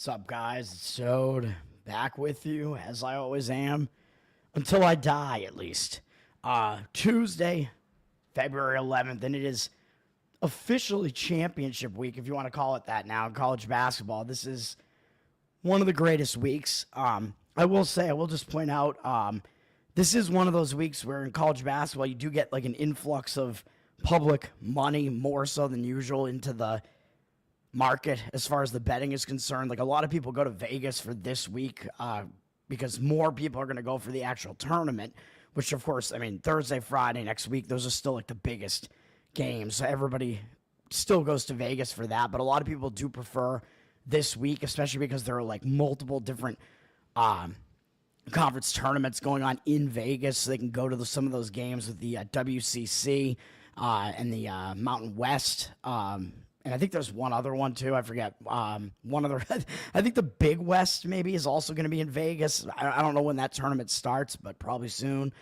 What's up, guys? It's Sode back with you, as I always am, until I die, at least. Tuesday, February 11th, and it is officially championship week, if you want to call it that now, in college basketball. This is one of the greatest weeks. I will just point out, this is one of those weeks where in college basketball, you do get like an influx of public money, more so than usual, into the market as far as the betting is concerned. Like, a lot of people go to Vegas for this week because more people are going to go for the actual tournament, which, of course, I mean, Thursday, Friday, next week, those are still like the biggest games. So everybody still goes to Vegas for that. But a lot of people do prefer this week, especially because there are like multiple different conference tournaments going on in Vegas. So they can go to some of those games with the WCC and the Mountain West. And I think there's one other one too. I forget. One other. I think the Big West maybe is also going to be in Vegas. I don't know when that tournament starts, but probably soon.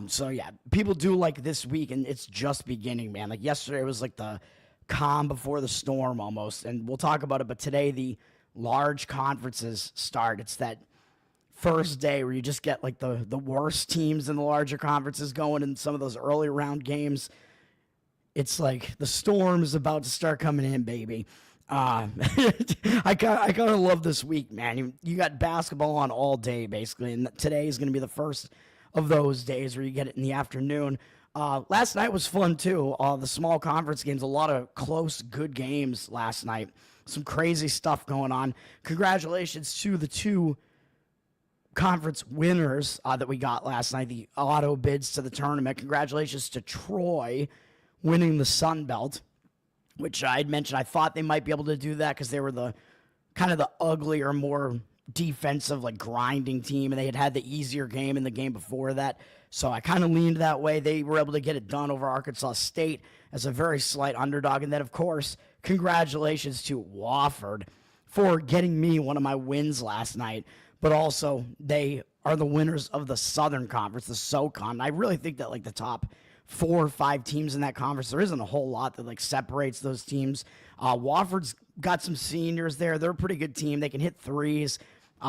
So yeah, people do like this week, and it's just beginning, man. Like yesterday was like the calm before the storm almost, and we'll talk about it. But today the large conferences start. It's that first day where you just get like the worst teams in the larger conferences going in some of those early round games. It's like the storm's about to start coming in, baby. I kind of love this week, man. You got basketball on all day, basically, and today is going to be the first of those days where you get it in the afternoon. Last night was fun, too. The small conference games, a lot of close, good games last night. Some crazy stuff going on. Congratulations to the two conference winners that we got last night, the auto bids to the tournament. Congratulations to Troy winning the Sun Belt, which I had mentioned I thought they might be able to do that because they were the kind of the uglier, more defensive, like grinding team, and they had the easier game in the game before that. So I kind of leaned that way. They were able to get it done over Arkansas State as a very slight underdog. And then, of course, congratulations to Wofford for getting me one of my wins last night. But also, they are the winners of the Southern Conference, the SoCon. I really think that like the top 4 or 5 teams in that conference, there isn't a whole lot that like separates those teams. Wofford's got some seniors there. They're a pretty good team. They can hit threes.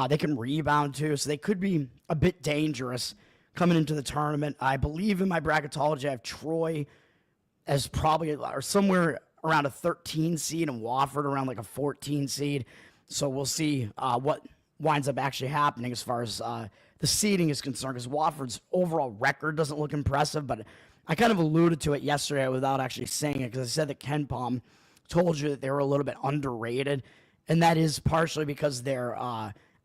They can rebound too, so they could be a bit dangerous coming into the tournament. I believe in my bracketology, I have Troy as probably or somewhere around a 13 seed and Wofford around like a 14 seed. So we'll see what winds up actually happening as far as the seeding is concerned, because Wofford's overall record doesn't look impressive, but I kind of alluded to it yesterday without actually saying it, because I said that Ken Palm told you that they were a little bit underrated, and that is partially because their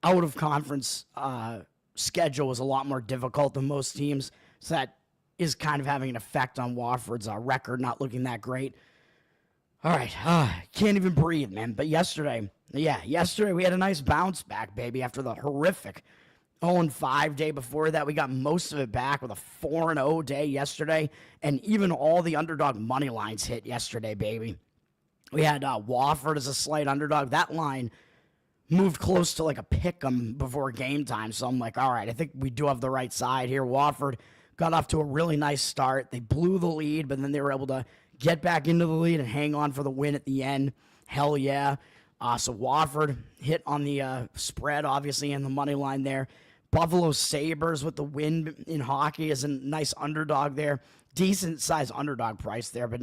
out-of-conference schedule was a lot more difficult than most teams, so that is kind of having an effect on Wofford's record not looking that great. All right, can't even breathe, man. But yesterday we had a nice bounce back, baby, after the horrific 0-5 day before that. We got most of it back with a 4-0 day yesterday, and even all the underdog money lines hit yesterday, baby. We had Wofford as a slight underdog. That line moved close to like a pick 'em before game time, so I'm like, all right, I think we do have the right side here. Wofford got off to a really nice start. They blew the lead, but then they were able to get back into the lead and hang on for the win at the end. Hell yeah. So Wofford hit on the spread, obviously, and the money line there. Buffalo Sabres with the win in hockey is a nice underdog there. Decent size underdog price there, but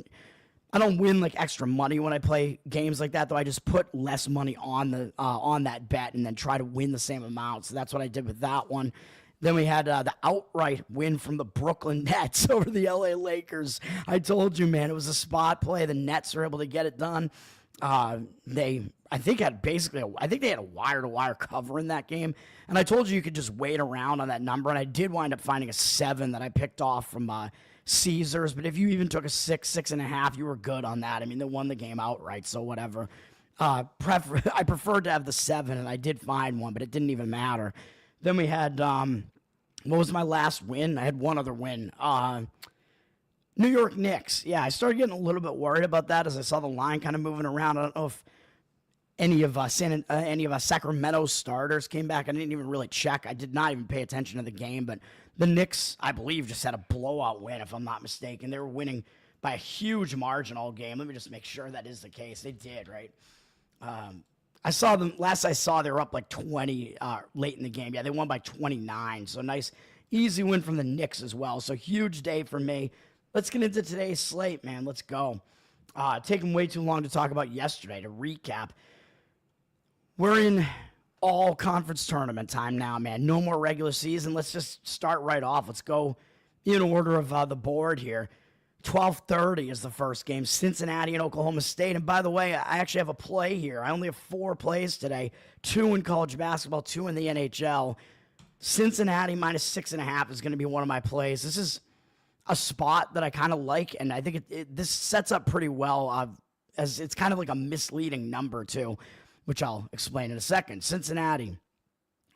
I don't win like extra money when I play games like that, though. I just put less money on that bet and then try to win the same amount. So that's what I did with that one. Then we had the outright win from the Brooklyn Nets over the LA Lakers. I told you, man, it was a spot play. The Nets were able to get it done. I think they had a wire-to-wire cover in that game. And I told you could just wait around on that number. And I did wind up finding a 7 that I picked off from Caesars. But if you even took a 6, 6.5, you were good on that. I mean, they won the game outright, so whatever. I preferred to have the 7, and I did find one, but it didn't even matter. Then we had, what was my last win? I had one other win. New York Knicks. Yeah, I started getting a little bit worried about that as I saw the line kind of moving around. I don't know if any of Sacramento's starters came back. I didn't even really check. I did not even pay attention to the game, but the Knicks, I believe, just had a blowout win, if I'm not mistaken. They were winning by a huge margin all game. Let me just make sure that is the case. They did, right? I saw them last I saw they were up like 20 late in the game. Yeah, they won by 29. So nice, easy win from the Knicks as well. So huge day for me. Let's get into today's slate, man. Let's go. Taking way too long to talk about yesterday. To recap, we're in all conference tournament time now, man. No more regular season. Let's just start right off. Let's go in order of the board here. 12:30 is the first game, Cincinnati and Oklahoma State. And by the way, I actually have a play here. I only have 4 plays today, 2 in college basketball, 2 in the NHL. Cincinnati minus 6.5 is going to be one of my plays. This is a spot that I kind of like, and I think this sets up pretty well, as it's kind of like a misleading number too, which I'll explain in a second. Cincinnati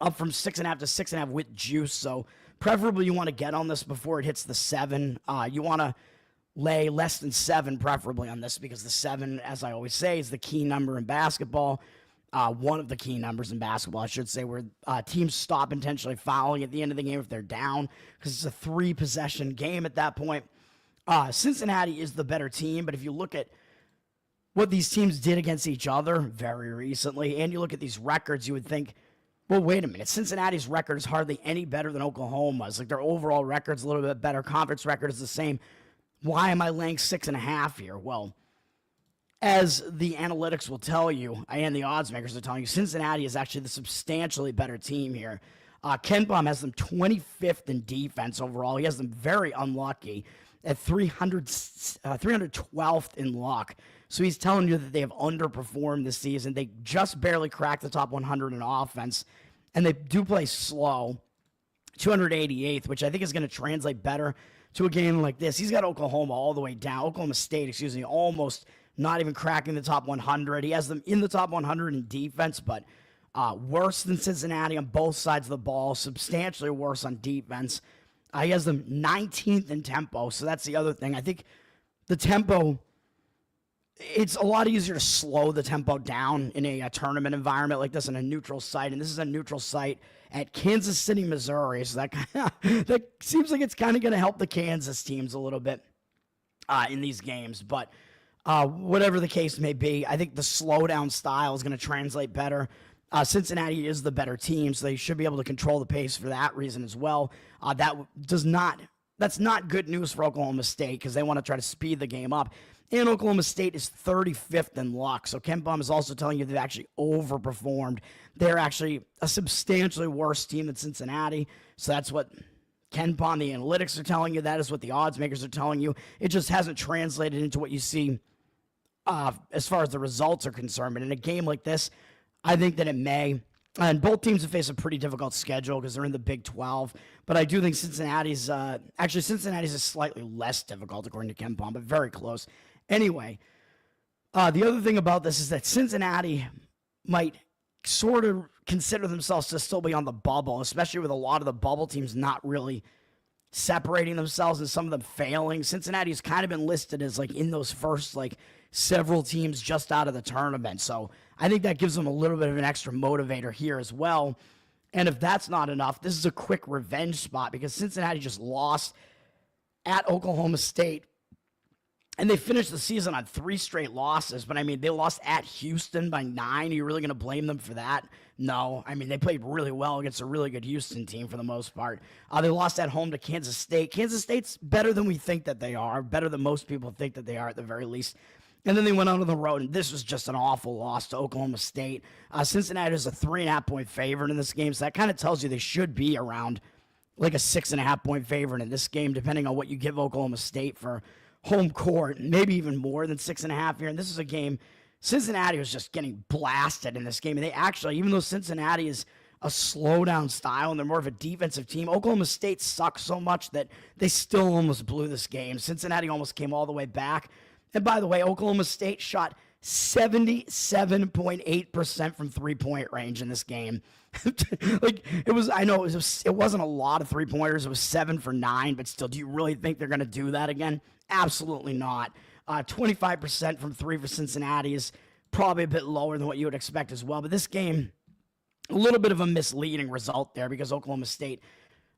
up from 6.5 to 6.5 with juice, so preferably you want to get on this before it hits the 7. You want to lay less than 7 preferably on this, because the 7, as I always say, is the key number in basketball. One of the key numbers in basketball, I should say, where teams stop intentionally fouling at the end of the game if they're down, because it's a 3-possession game at that point. Cincinnati is the better team, but if you look at what these teams did against each other very recently, and you look at these records, you would think, well, wait a minute. Cincinnati's record is hardly any better than Oklahoma's. Like, their overall record's a little bit better. Conference record is the same. Why am I laying 6.5 here? Well, as the analytics will tell you, and the odds makers are telling you, Cincinnati is actually the substantially better team here. KenPom has them 25th in defense overall. He has them very unlucky at 312th in luck. So he's telling you that they have underperformed this season. They just barely cracked the top 100 in offense, and they do play slow, 288th, which I think is going to translate better to a game like this. He's got Oklahoma all the way down, Oklahoma State, almost not even cracking the top 100. He has them in the top 100 in defense, but worse than Cincinnati on both sides of the ball, substantially worse on defense. He has them 19th in tempo, so that's the other thing. I think the tempo, it's a lot easier to slow the tempo down in a tournament environment like this, in a neutral site, and this is a neutral site at Kansas City, Missouri, so that seems like it's kind of going to help the Kansas teams a little bit in these games, but whatever the case may be, I think the slowdown style is going to translate better. Cincinnati is the better team, so they should be able to control the pace for that reason as well. That's not good news for Oklahoma State, because they want to try to speed the game up. And Oklahoma State is 35th in luck, so KenPom is also telling you they've actually overperformed. They're actually a substantially worse team than Cincinnati, so that's what KenPom, the analytics, are telling you. That is what the odds makers are telling you. It just hasn't translated into what you see as far as the results are concerned. But in a game like this, I think that it may. And both teams have faced a pretty difficult schedule because they're in the Big 12. But I do think Cincinnati's is slightly less difficult, according to KenPom, but very close. Anyway, the other thing about this is that Cincinnati might sort of consider themselves to still be on the bubble, especially with a lot of the bubble teams not really separating themselves and some of them failing. Cincinnati's kind of been listed as like in those first like several teams just out of the tournament. So I think that gives them a little bit of an extra motivator here as well. And if that's not enough, this is a quick revenge spot, because Cincinnati just lost at Oklahoma State. And they finished the season on 3 straight losses. But, I mean, they lost at Houston by 9. Are you really going to blame them for that? No. I mean, they played really well against a really good Houston team for the most part. They lost at home to Kansas State. Kansas State's better than we think that they are, better than most people think that they are at the very least. And then they went out on the road, and this was just an awful loss to Oklahoma State. Cincinnati is a 3.5-point favorite in this game, so that kind of tells you they should be around like a 6.5-point favorite in this game, depending on what you give Oklahoma State for home court, maybe even more than 6.5 here. And this is a game, Cincinnati was just getting blasted in this game. And they actually, even though Cincinnati is a slowdown style and they're more of a defensive team, Oklahoma State sucks so much that they still almost blew this game. Cincinnati almost came all the way back. And by the way, Oklahoma State shot 77.8% from three-point range in this game. Like, it wasn't a lot of three-pointers. It was 7 for 9, but still, do you really think they're going to do that again? Absolutely not. 25% from 3 for Cincinnati is probably a bit lower than what you would expect as well. But this game, a little bit of a misleading result there, because Oklahoma State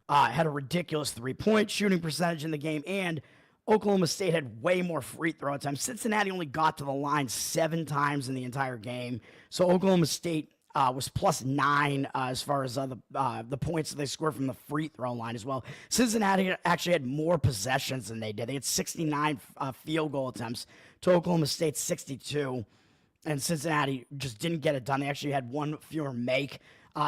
had a ridiculous three-point shooting percentage in the game, and Oklahoma State had way more free throw attempts. Cincinnati only got to the line 7 times in the entire game. So Oklahoma State was +9 as far as the points that they scored from the free throw line as well. Cincinnati actually had more possessions than they did. They had 69 field goal attempts to Oklahoma State's 62, and Cincinnati just didn't get it done. They actually had one fewer make.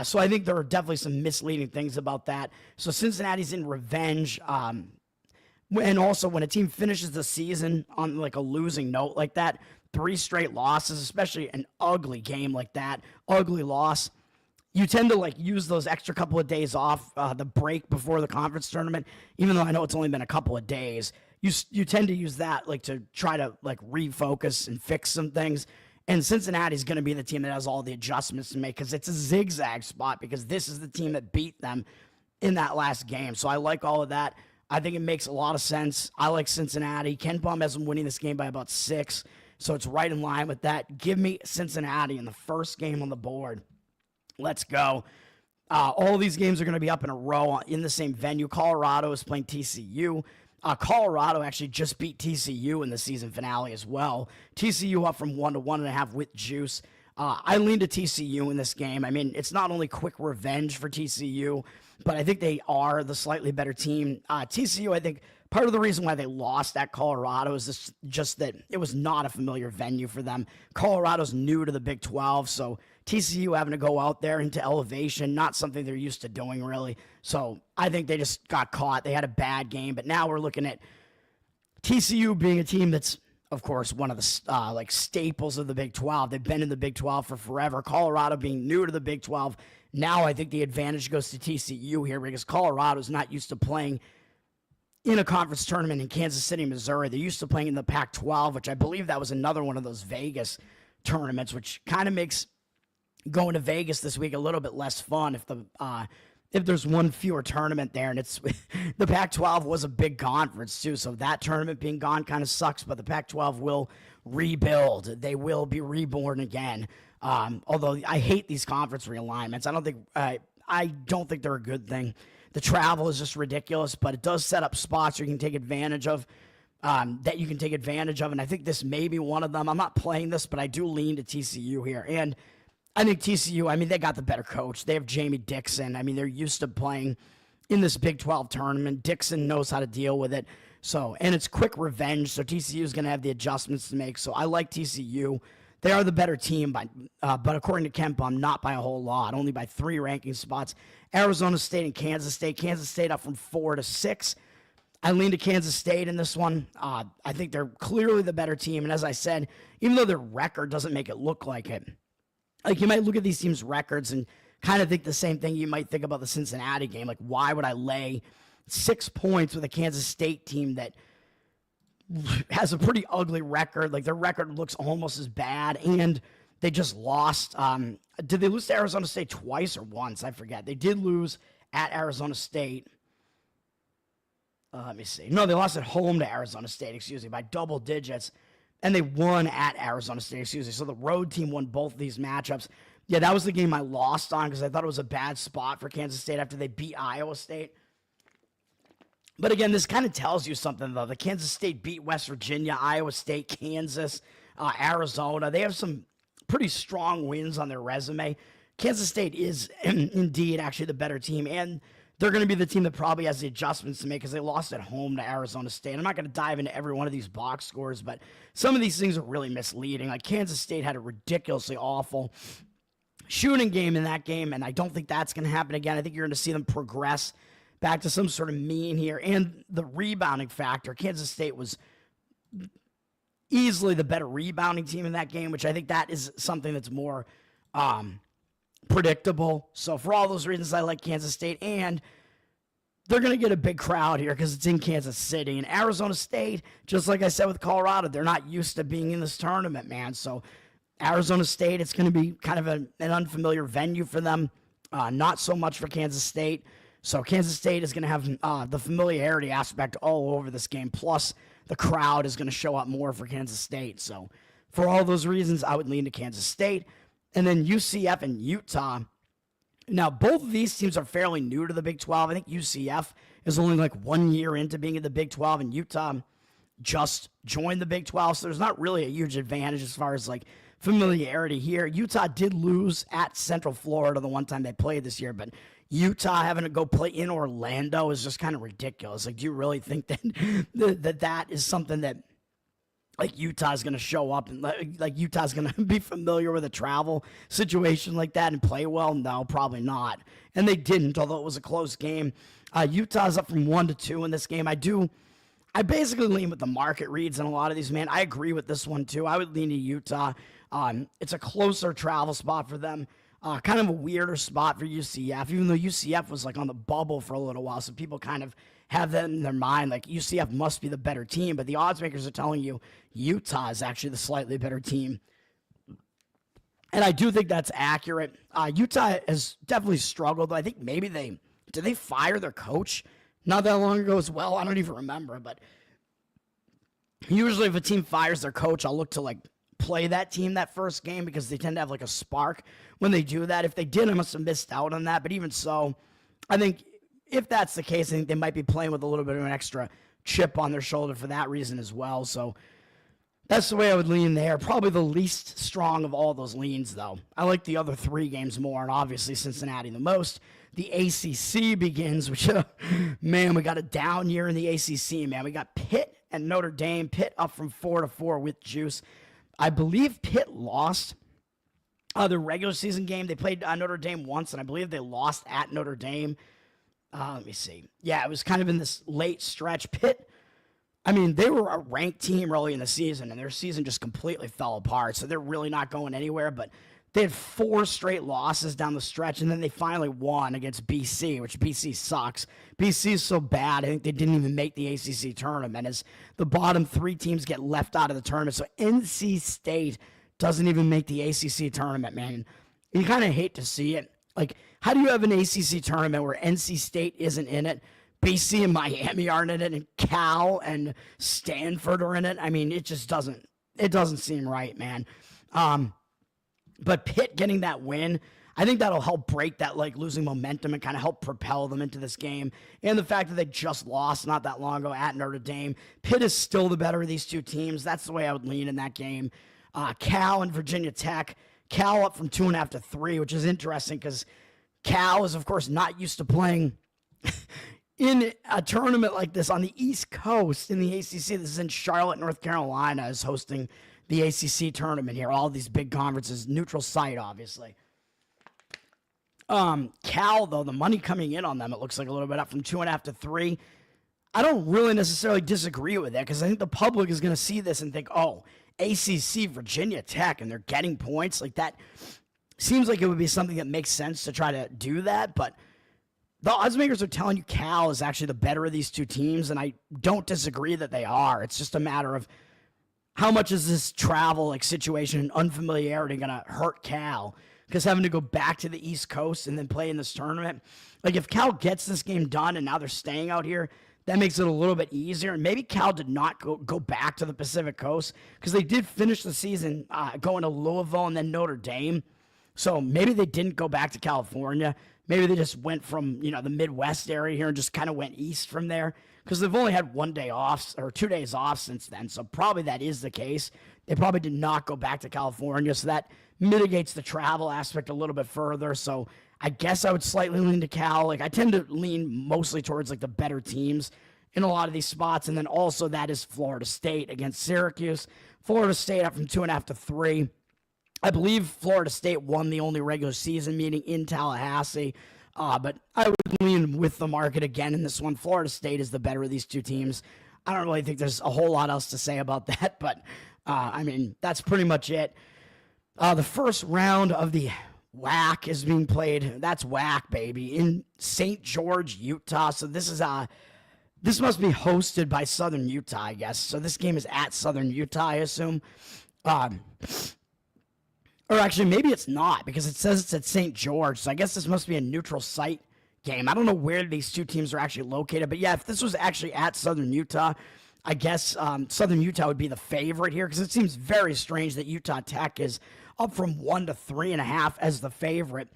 So I think there are definitely some misleading things about that. So Cincinnati's in revenge. And also, when a team finishes the season on like a losing note like that, 3 straight losses, especially an ugly game like that, ugly loss, you tend to like use those extra couple of days off, the break before the conference tournament. Even though I know it's only been a couple of days, you tend to use that like to try to like refocus and fix some things. And Cincinnati's going to be the team that has all the adjustments to make because it's a zigzag spot because this is the team that beat them in that last game. So I like all of that. I think it makes a lot of sense. I like Cincinnati. Ken Palm has them winning this game by about 6, so it's right in line with that. Give me Cincinnati in the first game on the board. Let's go. All these games are going to be up in a row in the same venue. Colorado is playing TCU. Colorado actually just beat TCU in the season finale as well. TCU up from 1 to 1.5 with juice. I lean to TCU in this game. I mean, it's not only quick revenge for TCU, but I think they are the slightly better team. TCU, I think part of the reason why they lost at Colorado is just that it was not a familiar venue for them. Colorado's new to the Big 12, so TCU having to go out there into elevation, not something they're used to doing really. So I think they just got caught. They had a bad game, but now we're looking at TCU being a team that's, of course, one of the like staples of the Big 12. They've been in the Big 12 for forever. Colorado being new to the Big 12. Now I think the advantage goes to TCU here because Colorado's not used to playing in a conference tournament in Kansas City, Missouri. They're used to playing in the Pac-12, which I believe that was another one of those Vegas tournaments, which kind of makes going to Vegas this week a little bit less fun if there's one fewer tournament there, and it's the Pac-12 was a big conference too, so that tournament being gone kind of sucks, but the Pac-12 will rebuild. They will be reborn again. Although I hate these conference realignments. I don't think they're a good thing. The travel is just ridiculous, but it does set up spots where you can take advantage of, and I think this may be one of them. I'm not playing this, but I do lean to TCU here, and I think TCU, I mean, they got the better coach. They have Jamie Dixon. I mean, they're used to playing in this Big 12 tournament. Dixon knows how to deal with it. So, and it's quick revenge, so TCU is going to have the adjustments to make. So I like TCU. They are the better team, but according to Kempom, not by a whole lot, only by 3 ranking spots. Arizona State and Kansas State. Kansas State up from 4 to 6. I lean to Kansas State in this one. I think they're clearly the better team. And as I said, even though their record doesn't make it look like it, like you might look at these teams' records and kind of think the same thing you might think about the Cincinnati game. Like, why would I lay 6 points with a Kansas State team that has a pretty ugly record? Like, their record looks almost as bad, and they just lost. Did they lose to Arizona State twice or once? I forget. They did lose at Arizona State. Let me see. No, they lost at home to Arizona State, by double digits. And they won at Arizona State, So the road team won both of these matchups. Yeah, that was the game I lost on because I thought it was a bad spot for Kansas State after they beat Iowa State. But again, this kind of tells you something, though. The Kansas State beat West Virginia, Iowa State, Kansas, Arizona. They have some pretty strong wins on their resume. Kansas State is indeed actually the better team, and they're going to be the team that probably has the adjustments to make because they lost at home to Arizona State. I'm not going to dive into every one of these box scores, but some of these things are really misleading. Like, Kansas State had a ridiculously awful shooting game in that game, and I don't think that's going to happen again. I think you're going to see them progress back to some sort of mean here. And the rebounding factor, Kansas State was easily the better rebounding team in that game, which I think that is something that's more predictable. So for all those reasons, I like Kansas State, and they're going to get a big crowd here because it's in Kansas City. And Arizona State, just like I said with Colorado, they're not used to being in this tournament, man. So Arizona State, it's going to be kind of an unfamiliar venue for them. Not so much for Kansas State. So Kansas State is going to have the familiarity aspect all over this game. Plus, the crowd is going to show up more for Kansas State. So for all those reasons, I would lean to Kansas State. And then UCF and Utah. Now, both of these teams are fairly new to the Big 12. I think UCF is only like 1 year into being in the Big 12, and Utah just joined the Big 12, so there's not really a huge advantage as far as like familiarity here. Utah did lose at Central Florida the one time they played this year, but Utah having to go play in Orlando is just kind of ridiculous. Like, do you really think that that is something that like Utah's going to show up and like Utah's going to be familiar with a travel situation like that and play well? No, probably not. And they didn't, although it was a close game. Utah's up from 1-2 in this game. I basically lean with the market reads on a lot of these, man. I agree with this one too. I would lean to Utah. It's a closer travel spot for them. Kind of a weirder spot for UCF, even though UCF was like on the bubble for a little while. So people kind of have that in their mind, like UCF must be the better team. But the odds makers are telling you Utah is actually the slightly better team. And I do think that's accurate. Utah has definitely struggled. I think maybe did they fire their coach not that long ago as well? I don't even remember. But usually if a team fires their coach, I'll look to like play that team that first game because they tend to have like a spark when they do that. If they did, I must have missed out on that. But even so, I think if that's the case, I think they might be playing with a little bit of an extra chip on their shoulder for that reason as well. So that's the way I would lean there. Probably the least strong of all those leans, though. I like the other three games more, and obviously Cincinnati the most. The ACC begins, which, man, we got a down year in the ACC, man. We got Pitt and Notre Dame. Pitt up from 4-4 with juice. I believe Pitt lost the regular season game. They played Notre Dame once, and I believe they lost at Notre Dame. Let me see. Yeah, it was kind of in this late stretch. Pitt, I mean, they were a ranked team early in the season, and their season just completely fell apart, so they're really not going anywhere. But they had 4 straight losses down the stretch, and then they finally won against BC, which BC sucks. BC is so bad, I think they didn't even make the ACC tournament, as the bottom 3 teams get left out of the tournament. So NC State doesn't even make the ACC tournament, man. You kind of hate to see it. Like, how do you have an ACC tournament where NC State isn't in it, BC and Miami aren't in it, and Cal and Stanford are in it? I mean, it just doesn't seem right, man. But Pitt getting that win, I think that'll help break that like losing momentum and kind of help propel them into this game. And the fact that they just lost not that long ago at Notre Dame. Pitt is still the better of these two teams. That's the way I would lean in that game. Cal and Virginia Tech. Cal up from 2.5 to 3, which is interesting because Cal is, of course, not used to playing in a tournament like this on the East Coast in the ACC. This is in Charlotte, North Carolina, is hosting the ACC tournament here. All these big conferences, neutral site, obviously. Cal, though, the money coming in on them, it looks like a little bit up from 2.5 to 3. I don't really necessarily disagree with that because I think the public is going to see this and think, oh, ACC, Virginia Tech, and they're getting points. Like, that seems like it would be something that makes sense to try to do that, but the odds makers are telling you Cal is actually the better of these two teams, and I don't disagree that they are. It's just a matter of how much is this travel like situation and unfamiliarity going to hurt Cal? Because having to go back to the East Coast and then play in this tournament, like if Cal gets this game done and now they're staying out here, that makes it a little bit easier. And maybe Cal did not go back to the Pacific Coast because they did finish the season going to Louisville and then Notre Dame. So maybe they didn't go back to California. Maybe they just went from, the Midwest area here and just kind of went east from there because they've only had 1 day off or 2 days off since then. So probably that is the case. They probably did not go back to California. So that mitigates the travel aspect a little bit further. So I guess I would slightly lean to Cal. Like I tend to lean mostly towards like the better teams in a lot of these spots. And then also that is Florida State against Syracuse. Florida State up from 2.5 to 3. I believe Florida State won the only regular season meeting in Tallahassee. But I would lean with the market again in this one. Florida State is the better of these two teams. I don't really think there's a whole lot else to say about that, but I mean, that's pretty much it. The first round of the WAC is being played. That's WAC, baby, in St. George, Utah. So this must be hosted by Southern Utah, I guess. So this game is at Southern Utah, I assume. Or actually, maybe it's not because it says it's at St. George. So I guess this must be a neutral site game. I don't know where these two teams are actually located. But yeah, if this was actually at Southern Utah, I guess Southern Utah would be the favorite here because it seems very strange that Utah Tech is up from 1 to 3.5 as the favorite.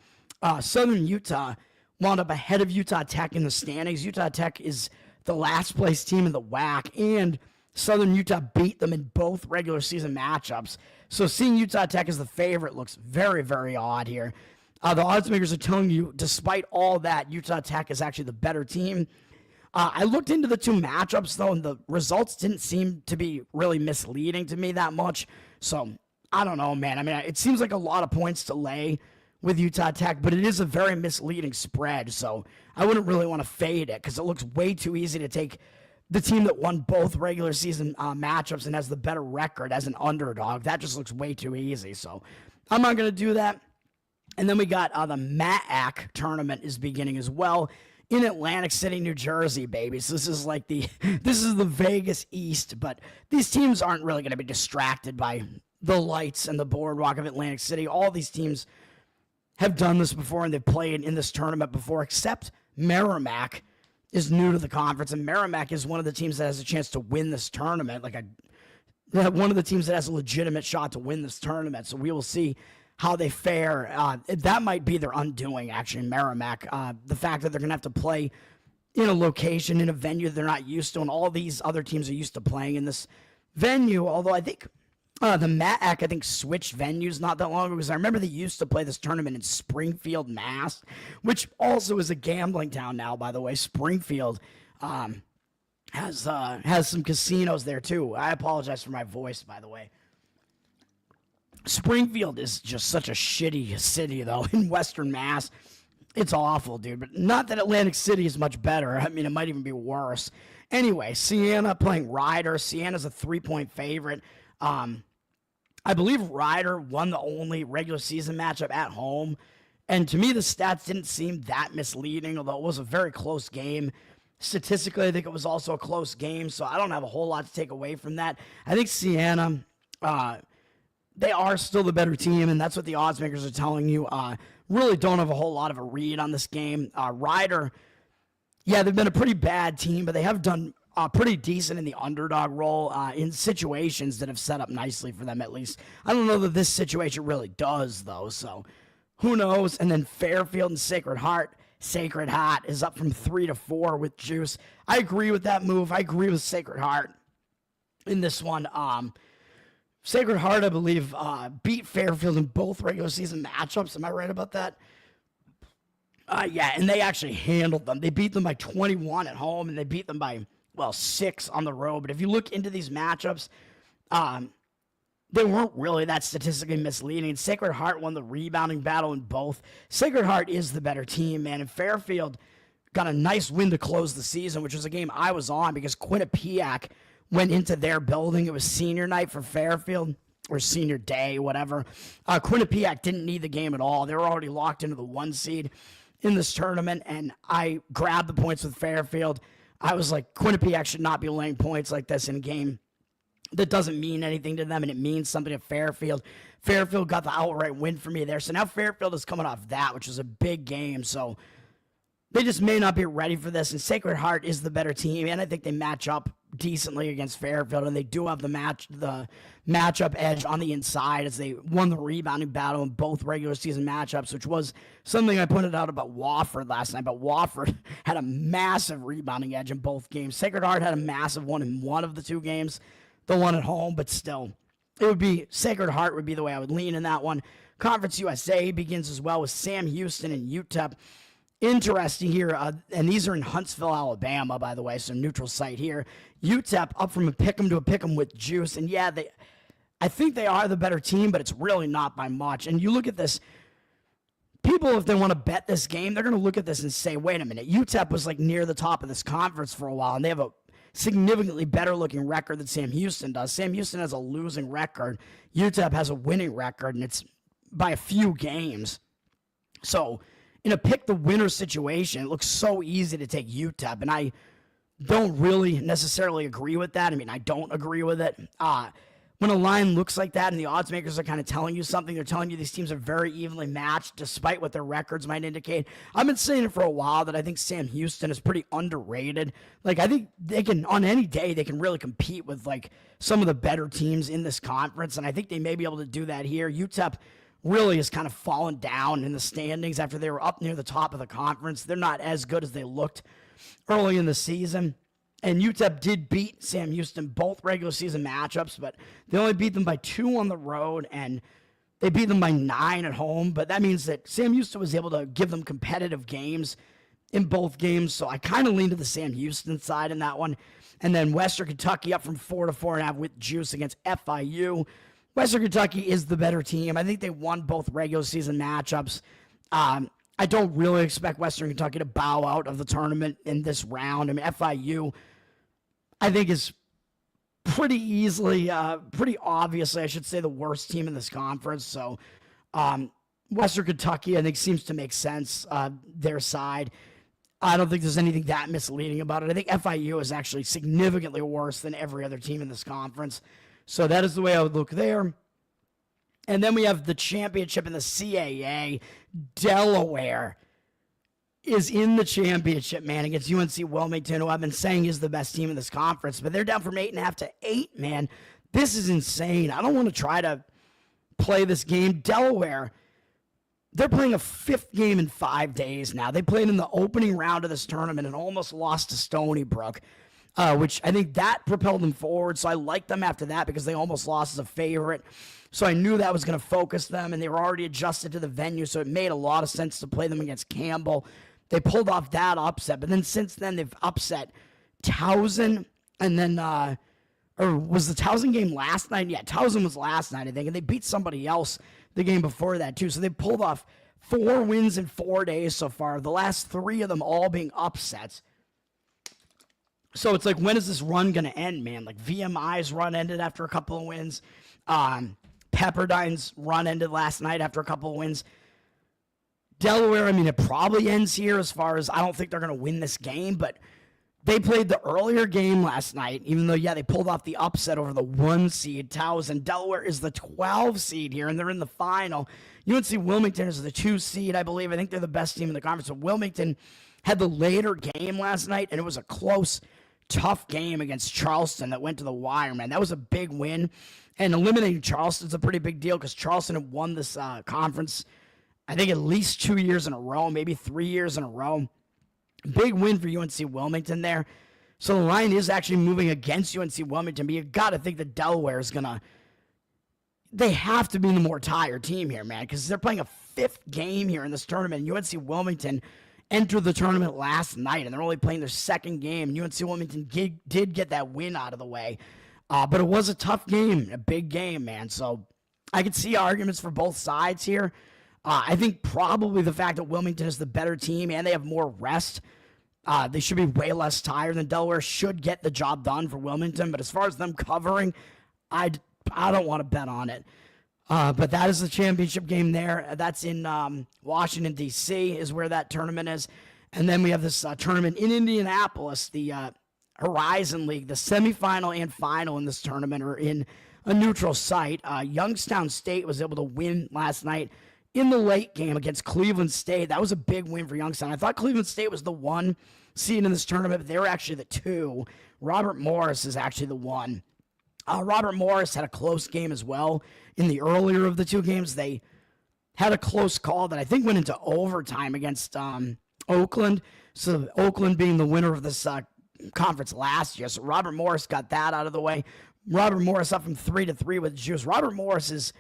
Southern Utah wound up ahead of Utah Tech in the standings. Utah Tech is the last place team in the WAC, and Southern Utah beat them in both regular season matchups. So seeing Utah Tech as the favorite looks very, very odd here. The odds makers are telling you, despite all that, Utah Tech is actually the better team. I looked into the two matchups, though, and the results didn't seem to be really misleading to me that much. So, I don't know, man. I mean, it seems like a lot of points to lay with Utah Tech, but it is a very misleading spread. So, I wouldn't really want to fade it because it looks way too easy to take the team that won both regular season matchups and has the better record as an underdog. That just looks way too easy. So, I'm not going to do that. And then we got the MAAC tournament is beginning as well in Atlantic City, New Jersey, baby. So this is like this is the Vegas East, but these teams aren't really going to be distracted by the lights and the boardwalk of Atlantic City. All these teams have done this before and they've played in this tournament before, except Merrimack is new to the conference, and Merrimack is one of the teams that has a chance to win this tournament. One of the teams that has a legitimate shot to win this tournament. So we will see how they fare. That might be their undoing, actually, Merrimack. The fact that they're going to have to play in a location, in a venue they're not used to, and all these other teams are used to playing in this venue. Although I think the MAAC, switched venues not that long ago, because I remember they used to play this tournament in Springfield, Mass., which also is a gambling town now, by the way. Springfield has some casinos there, too. I apologize for my voice, by the way. Springfield is just such a shitty city, though, in Western Mass. It's awful, dude. But not that Atlantic City is much better. I mean, it might even be worse. Anyway, Siena playing Ryder. Siena's a 3-point favorite. I believe Ryder won the only regular season matchup at home. And to me, the stats didn't seem that misleading, although it was a very close game. Statistically, I think it was also a close game, so I don't have a whole lot to take away from that. I think Siena... they are still the better team, and that's what the odds makers are telling you. Really don't have a whole lot of a read on this game. Ryder, yeah, they've been a pretty bad team, but they have done pretty decent in the underdog role in situations that have set up nicely for them, at least. I don't know that this situation really does, though, so who knows? And then Fairfield and Sacred Heart. Sacred Heart is up from 3 to 4 with juice. I agree with that move. I agree with Sacred Heart in this one. Sacred Heart, I believe, beat Fairfield in both regular season matchups. Am I right about that? Yeah, and they actually handled them. They beat them by 21 at home, and they beat them by, 6 on the road. But if you look into these matchups, they weren't really that statistically misleading. Sacred Heart won the rebounding battle in both. Sacred Heart is the better team, man. And Fairfield got a nice win to close the season, which was a game I was on because Quinnipiac went into their building. It was senior night for Fairfield, or senior day, whatever. Quinnipiac didn't need the game at all. They were already locked into the 1 seed in this tournament, and I grabbed the points with Fairfield. I was like, Quinnipiac should not be laying points like this in a game that doesn't mean anything to them, and it means something to Fairfield. Fairfield got the outright win for me there. So now Fairfield is coming off that, which was a big game. So they just may not be ready for this, and Sacred Heart is the better team, and I think they match up decently against Fairfield, and they do have the matchup edge on the inside as they won the rebounding battle in both regular season matchups, which was something I pointed out about Wofford last night. But Wofford had a massive rebounding edge in both games. Sacred Heart had a massive one in one of the 2 games, the one at home, but still, it would be Sacred Heart would be the way I would lean in that one. Conference USA begins as well with Sam Houston and UTEP. Interesting here, and these are in Huntsville, Alabama, by the way, so neutral site here. UTEP up from a pick'em to a pick'em with juice, and yeah, I think they are the better team, but it's really not by much. And you look at this, people, if they want to bet this game, they're going to look at this and say, wait a minute, UTEP was like near the top of this conference for a while, and they have a significantly better looking record than Sam Houston does. Sam Houston has a losing record. UTEP has a winning record, and it's by a few games. So in a pick the winner situation, it looks so easy to take UTEP, and I don't really necessarily agree with that. I mean, I don't agree with it. When a line looks like that and the odds makers are kind of telling you something, they're telling you these teams are very evenly matched despite what their records might indicate. I've been saying it for a while that I think Sam Houston is pretty underrated. Like, I think they can, on any day, they can really compete with, like, some of the better teams in this conference, and I think they may be able to do that here. UTEP really has kind of fallen down in the standings after they were up near the top of the conference. They're not as good as they looked early in the season. And UTEP did beat Sam Houston both regular season matchups, but they only beat them by 2 on the road, and they beat them by 9 at home. But that means that Sam Houston was able to give them competitive games in both games. So I kind of lean to the Sam Houston side in that one. And then Western Kentucky up from 4 to 4.5 with juice against FIU. Western Kentucky is the better team. I think they won both regular season matchups. I don't really expect Western Kentucky to bow out of the tournament in this round. I mean, FIU, I think, is pretty easily, pretty obviously, I should say, the worst team in this conference. So Western Kentucky, I think, seems to make sense, their side. I don't think there's anything that misleading about it. I think FIU is actually significantly worse than every other team in this conference. So that is the way I would look there. And then we have the championship in the CAA. Delaware is in the championship, man, against UNC Wilmington, who I've been saying is the best team in this conference. But they're down from 8.5 to 8, man. This is insane. I don't want to try to play this game. Delaware, they're playing a 5th game in 5 days now. They played in the opening round of this tournament and almost lost to Stony Brook, which I think that propelled them forward. So I liked them after that because they almost lost as a favorite. So I knew that was going to focus them, and they were already adjusted to the venue, so it made a lot of sense to play them against Campbell. They pulled off that upset, but then since then they've upset Towson, and then, or was the Towson game last night? Yeah, Towson was last night, I think, and they beat somebody else the game before that, too. So they pulled off 4 wins in 4 days so far, the last 3 of them all being upsets. So it's like, when is this run going to end, man? Like, VMI's run ended after a couple of wins. Pepperdine's run ended last night after a couple of wins. Delaware, I mean, it probably ends here as far as I don't think they're going to win this game, but they played the earlier game last night, even though, yeah, they pulled off the upset over the 1 seed, Towson. Delaware is the 12 seed here, and they're in the final. UNC Wilmington is the 2 seed, I believe. I think they're the best team in the conference. So Wilmington had the later game last night, and it was a close, tough game against Charleston that went to the wire, man. That was a big win. And eliminating Charleston's a pretty big deal because Charleston had won this conference, I think, at least 2 years in a row, maybe 3 years in a row. Big win for UNC Wilmington there. So the line is actually moving against UNC Wilmington, but you got to think that Delaware is going to, they have to be the more tired team here, man, because they're playing a 5th game here in this tournament. UNC Wilmington entered the tournament last night, and they're only playing their 2nd game. UNC Wilmington did get that win out of the way. But it was a tough game, a big game, man. So I could see arguments for both sides here. I think probably the fact that Wilmington is the better team and they have more rest, they should be way less tired than Delaware, should get the job done for Wilmington. But as far as them covering, I don't want to bet on it. But that is the championship game there. That's in Washington, D.C. is where that tournament is. And then we have this tournament in Indianapolis, the Horizon League. The semifinal and final in this tournament are in a neutral site. Youngstown State was able to win last night in the late game against Cleveland State. That was a big win for Youngstown. I thought Cleveland State was the 1 seed in this tournament, but they were actually the 2. Robert Morris is actually the 1. Robert Morris had a close game as well. In the earlier of the 2 games, they had a close call that I think went into overtime against Oakland. So Oakland being the winner of this conference last year. So Robert Morris got that out of the way. Robert Morris up from 3 to 3 with juice. Robert Morris is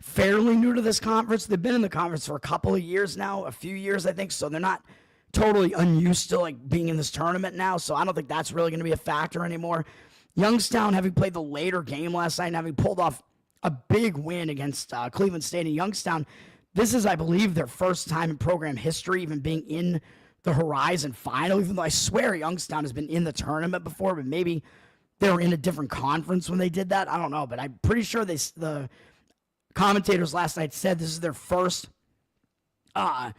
fairly new to this conference. They've been in the conference for a couple of years now, a few years, I think. So they're not totally unused to like being in this tournament now. So I don't think that's really going to be a factor anymore. Youngstown, having played the later game last night and having pulled off a big win against Cleveland State and Youngstown, this is, I believe, their first time in program history even being in the Horizon final, even though I swear Youngstown has been in the tournament before, but maybe they were in a different conference when they did that. I don't know, but I'm pretty sure the commentators last night said this is their first time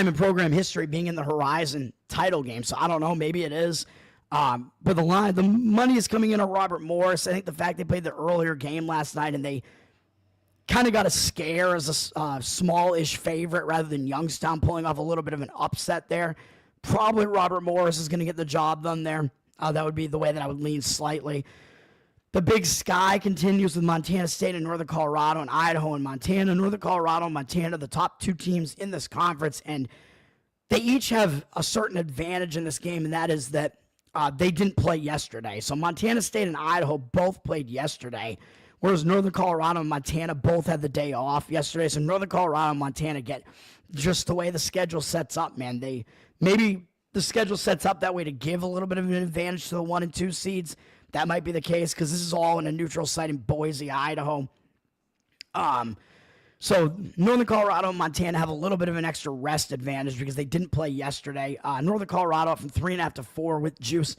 in program history being in the Horizon title game. So I don't know, maybe it is. But the money is coming in on Robert Morris. I think the fact they played the earlier game last night and they kind of got a scare as a small-ish favorite rather than Youngstown pulling off a little bit of an upset there. Probably Robert Morris is going to get the job done there. That would be the way that I would lean slightly. The Big Sky continues with Montana State and Northern Colorado and Idaho and Montana. Northern Colorado and Montana, the top 2 teams in this conference, and they each have a certain advantage in this game, and that is that they didn't play yesterday. So Montana State and Idaho both played yesterday, whereas Northern Colorado and Montana both had the day off yesterday. So Northern Colorado and Montana get just the way the schedule sets up, man. Maybe the schedule sets up that way to give a little bit of an advantage to the 1 and 2 seeds. That might be the case because this is all in a neutral site in Boise, Idaho. So Northern Colorado and Montana have a little bit of an extra rest advantage because they didn't play yesterday. Northern Colorado up from 3.5 to 4 with juice.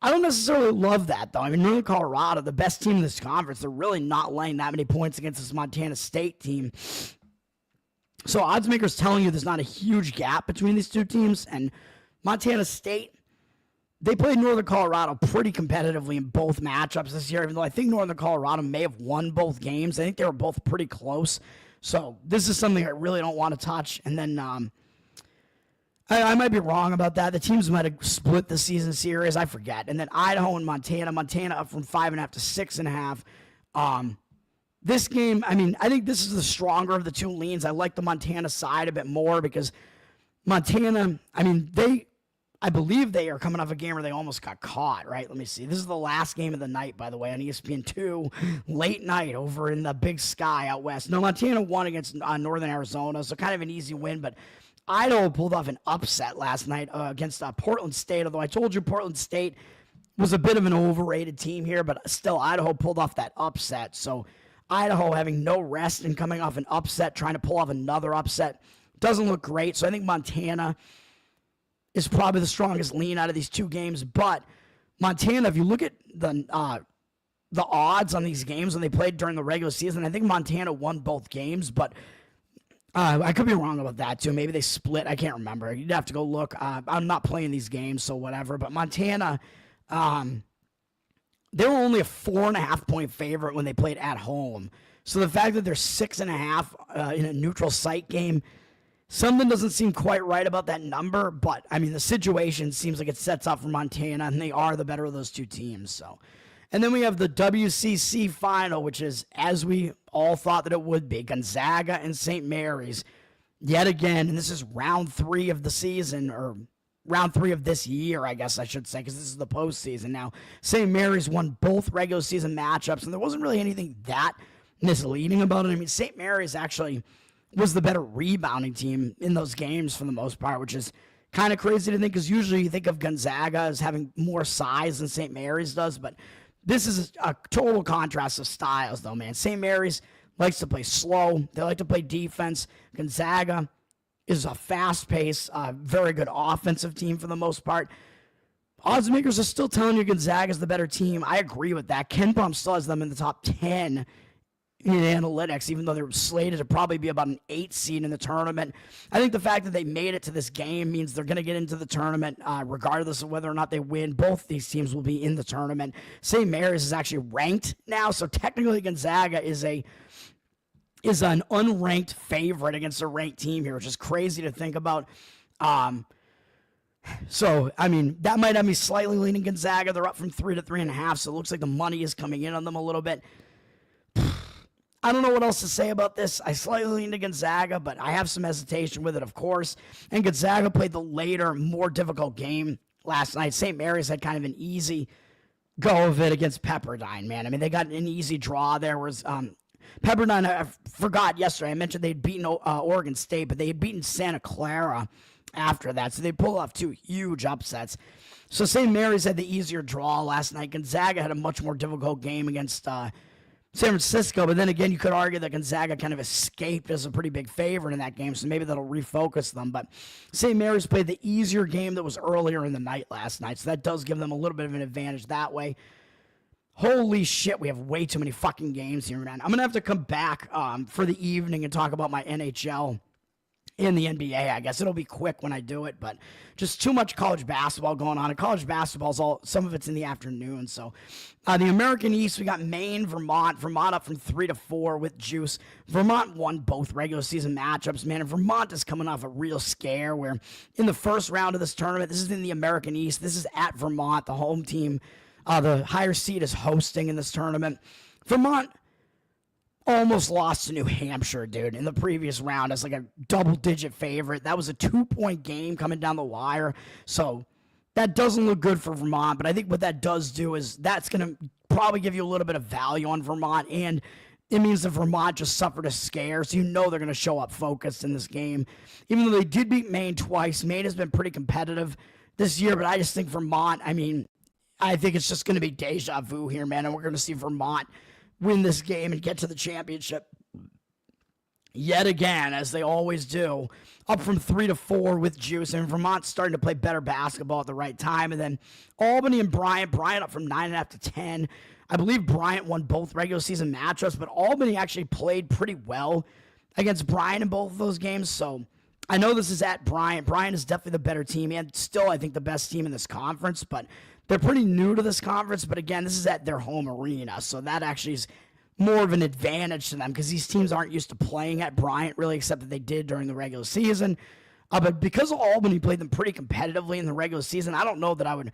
I don't necessarily love that, though. I mean, Northern Colorado, the best team in this conference, they're really not laying that many points against this Montana State team. So odds makers telling you there's not a huge gap between these two teams. And Montana State, they played Northern Colorado pretty competitively in both matchups this year, even though I think Northern Colorado may have won both games. I think they were both pretty close. So this is something I really don't want to touch. And then I might be wrong about that. The teams might have split the season series. I forget. And then Idaho and Montana. Montana up from 5.5 to 6.5. This game, I mean, I think this is the stronger of the two leans. I like the Montana side a bit more because Montana, I mean, I believe they are coming off a game where they almost got caught, right? Let me see. This is the last game of the night, by the way, on ESPN2, late night over in the Big Sky out west. No, Montana won against Northern Arizona, so kind of an easy win, but Idaho pulled off an upset last night against Portland State, although I told you Portland State was a bit of an overrated team here, but still Idaho pulled off that upset. So Idaho having no rest and coming off an upset, trying to pull off another upset, doesn't look great. So I think Montana is probably the strongest lean out of these two games. But Montana, if you look at the odds on these games when they played during the regular season, I think Montana won both games, but I could be wrong about that too. Maybe they split. I can't remember. You'd have to go look. I'm not playing these games, so whatever. But Montana, they were only a 4.5 point favorite when they played at home. So the fact that they're 6.5 in a neutral site game, something doesn't seem quite right about that number. But I mean, the situation seems like it sets up for Montana, and they are the better of those two teams. So, and then we have the WCC final, which is, as we all thought that it would be, Gonzaga and St. Mary's yet again. And this is round 3 of the season, or round 3 of this year, I guess I should say, because this is the postseason now. St. Mary's won both regular season matchups, and there wasn't really anything that misleading about it. I mean, St. Mary's actually was the better rebounding team in those games for the most part, which is kind of crazy to think, because usually you think of Gonzaga as having more size than St. Mary's does, but this is a total contrast of styles, though, man. St. Mary's likes to play slow. They like to play defense. Gonzaga is a fast-paced, very good offensive team for the most part. Odds makers are still telling you Gonzaga is the better team. I agree with that. Ken Pom still has them in the top 10 in analytics, even though they're slated to probably be about an 8 seed in the tournament. I think the fact that they made it to this game means they're going to get into the tournament regardless of whether or not they win. Both these teams will be in the tournament. St. Mary's is actually ranked now, so technically Gonzaga is an unranked favorite against a ranked team here, which is crazy to think about. So, I mean, that might have me slightly leaning Gonzaga. They're up from 3 to 3.5, so it looks like the money is coming in on them a little bit. I don't know what else to say about this. I slightly lean to Gonzaga, but I have some hesitation with it, of course. And Gonzaga played the later, more difficult game last night. St. Mary's had kind of an easy go of it against Pepperdine, man. I mean, they got an easy draw there. Was Pepperdine, I forgot yesterday, I mentioned they'd beaten Oregon State, but they had beaten Santa Clara after that. So they pulled off 2 huge upsets. So St. Mary's had the easier draw last night. Gonzaga had a much more difficult game against San Francisco, but then again, you could argue that Gonzaga kind of escaped as a pretty big favorite in that game, so maybe that'll refocus them. But St. Mary's played the easier game that was earlier in the night last night, so that does give them a little bit of an advantage that way. Holy shit, we have way too many fucking games here, man. I'm going to have to come back for the evening and talk about my NHL in the NBA. I guess it'll be quick when I do it, but just too much college basketball going on. And college basketball's some of it's in the afternoon. So the American East, we got Maine, Vermont. Vermont up from 3 to 4 with juice. Vermont won both regular season matchups, man. And Vermont is coming off a real scare where in the first round of this tournament, this is in the American East. This is at Vermont, the home team. The higher seed is hosting in this tournament. Vermont almost lost to New Hampshire, dude, in the previous round as like a double-digit favorite. That was a 2-point game coming down the wire. So that doesn't look good for Vermont, but I think what that does do is that's going to probably give you a little bit of value on Vermont, and it means that Vermont just suffered a scare, so you know they're going to show up focused in this game. Even though they did beat Maine twice, Maine has been pretty competitive this year, but I just think Vermont, I think it's just going to be deja vu here, man, and we're going to see Vermont win this game and get to the championship yet again, as they always do, up from 3-4 with juice. And Vermont's starting to play better basketball at the right time. And then Albany and Bryant up from 9.5 to 10. I believe Bryant won both regular season matchups, but Albany actually played pretty well against Bryant in both of those games. So I know this is at Bryant. Bryant is definitely the better team, and still, I think, the best team in this conference. But they're pretty new to this conference. But again, this is at their home arena, so that actually is more of an advantage to them because these teams aren't used to playing at Bryant really, except that they did during the regular season. But because Albany played them pretty competitively in the regular season, I don't know that I would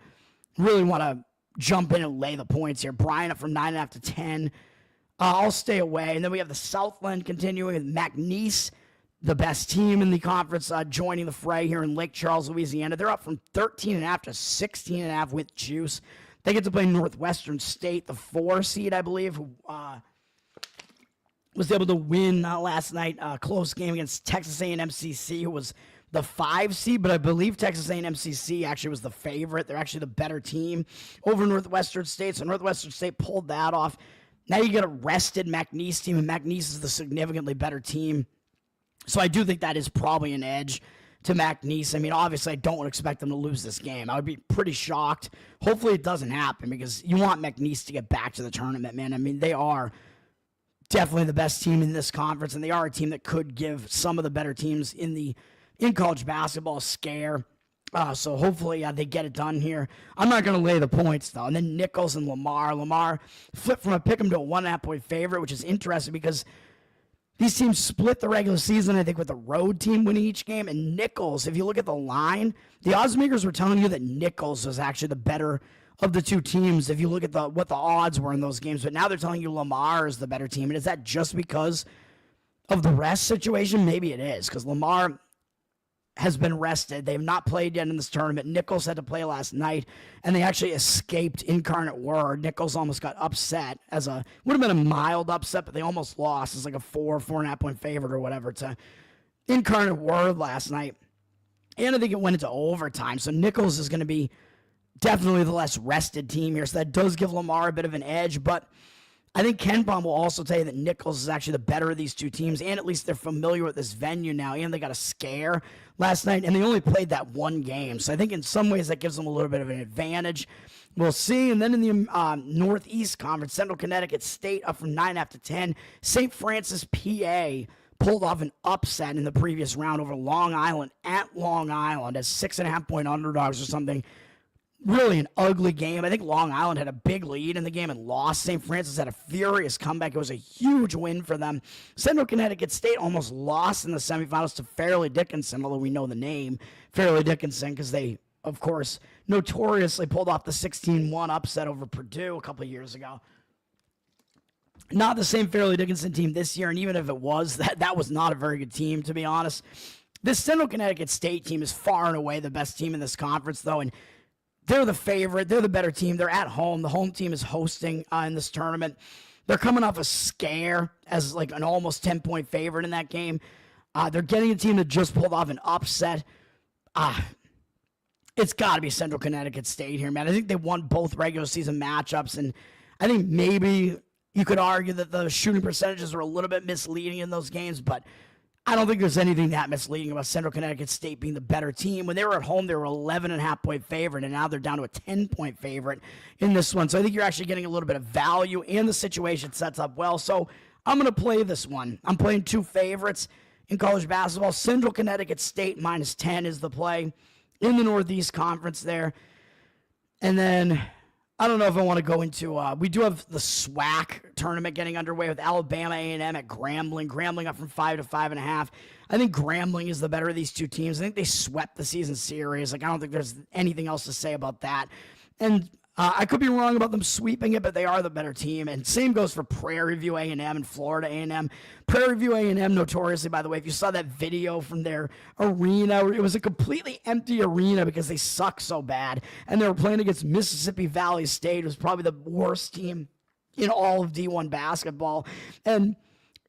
really want to jump in and lay the points here. Bryant up from 9.5 to 10. I'll stay away. And then we have the Southland continuing with McNeese, the best team in the conference, joining the fray here in Lake Charles, Louisiana. They're up from 13.5 to 16.5 with juice. They get to play Northwestern State, the 4 seed, I believe, who was able to win last night. Close game against Texas A&M CC, who was the 5 seed, but I believe Texas A&M CC actually was the favorite. They're actually the better team over Northwestern State, so Northwestern State pulled that off. Now you get a rested McNeese team, and McNeese is the significantly better team. So I do think that is probably an edge to McNeese. Obviously, I don't expect them to lose this game. I would be pretty shocked. Hopefully, it doesn't happen because you want McNeese to get back to the tournament, man. They are definitely the best team in this conference, and they are a team that could give some of the better teams in college basketball a scare. So hopefully they get it done here. I'm not going to lay the points, though. And then Nichols and Lamar. Lamar flipped from a pick'em to a 1.5-point favorite, which is interesting because these teams split the regular season, I think, with the road team winning each game. And Nichols, if you look at the line, the odds makers were telling you that Nichols was actually the better of the two teams if you look at what the odds were in those games. But now they're telling you Lamar is the better team. And is that just because of the rest situation? Maybe it is, because Lamar has been rested. They have not played yet in this tournament. Nichols had to play last night, and they actually escaped Incarnate Word. Nichols almost got upset would have been a mild upset, but they almost lost as like a 4.5-point favorite or whatever to Incarnate Word last night. And I think it went into overtime. So Nichols is going to be definitely the less rested team here. So that does give Lamar a bit of an edge, but I think KenPom will also tell you that Nichols is actually the better of these two teams, and at least they're familiar with this venue now, and they got a scare last night, and they only played that one game. So I think in some ways that gives them a little bit of an advantage. We'll see. And then in the Northeast Conference, Central Connecticut State up from 9.5 to 10. St. Francis, PA, pulled off an upset in the previous round over Long Island at Long Island as 6.5-point underdogs or something. Really an ugly game. I think Long Island had a big lead in the game and lost. St. Francis had a furious comeback. It was a huge win for them. Central Connecticut State almost lost in the semifinals to Fairleigh Dickinson, although we know the name Fairleigh Dickinson because they, of course, notoriously pulled off the 16-1 upset over Purdue a couple of years ago. Not the same Fairleigh Dickinson team this year, and even if it was, that was not a very good team, to be honest. This Central Connecticut State team is far and away the best team in this conference, though, and they're the favorite. They're the better team. They're at home. The home team is hosting in this tournament. They're coming off a scare as like an almost 10-point favorite in that game. They're getting a team that just pulled off an upset. It's got to be Central Connecticut State here, man. I think they won both regular season matchups, and I think maybe you could argue that the shooting percentages were a little bit misleading in those games, but I don't think there's anything that misleading about Central Connecticut State being the better team. When they were at home, they were 11.5-point favorite, and now they're down to a 10-point favorite in this one. So I think you're actually getting a little bit of value, and the situation sets up well. So I'm going to play this one. I'm playing two favorites in college basketball. Central Connecticut State -10 is the play in the Northeast Conference there. And then I don't know if I want to go into, we do have the SWAC tournament getting underway with Alabama A&M at Grambling. Grambling up from 5 to 5.5. I think Grambling is the better of these two teams. I think they swept the season series. I don't think there's anything else to say about that. And I could be wrong about them sweeping it, but they are the better team. And same goes for Prairie View A&M and Florida A&M. Prairie View A&M, notoriously, by the way, if you saw that video from their arena, it was a completely empty arena because they suck so bad. And they were playing against Mississippi Valley State, who's probably the worst team in all of D1 basketball. And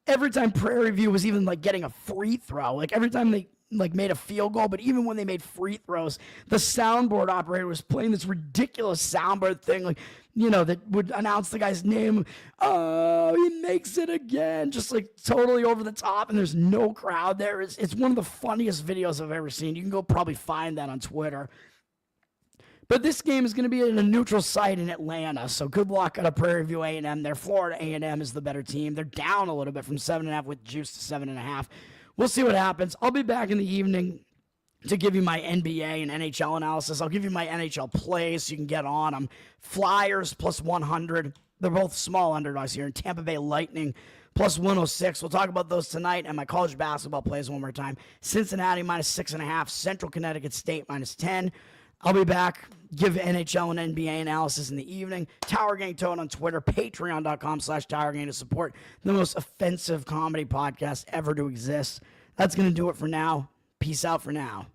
every time Prairie View was even like getting a free throw, like every time they like made a field goal, but even when they made free throws, the soundboard operator was playing this ridiculous soundboard thing, like, you know, that would announce the guy's name. Oh, he makes it again, just like totally over the top, and there's no crowd there. It's one of the funniest videos I've ever seen. You can go probably find that on Twitter. But this game is going to be at a neutral site in Atlanta, so good luck at a Prairie View A&M. Their Florida A&M is the better team. They're down a little bit from 7.5 with juice to 7.5. We'll see what happens. I'll be back in the evening to give you my NBA and NHL analysis. I'll give you my NHL plays so you can get on them. Flyers plus 100. They're both small underdogs here. And Tampa Bay Lightning plus 106. We'll talk about those tonight. And my college basketball plays one more time. Cincinnati minus 6.5. Central Connecticut State minus 10. I'll be back, give NHL and NBA analysis in the evening. Tower Gang Toad on Twitter, patreon.com/Tower Gang to support the most offensive comedy podcast ever to exist. That's going to do it for now. Peace out for now.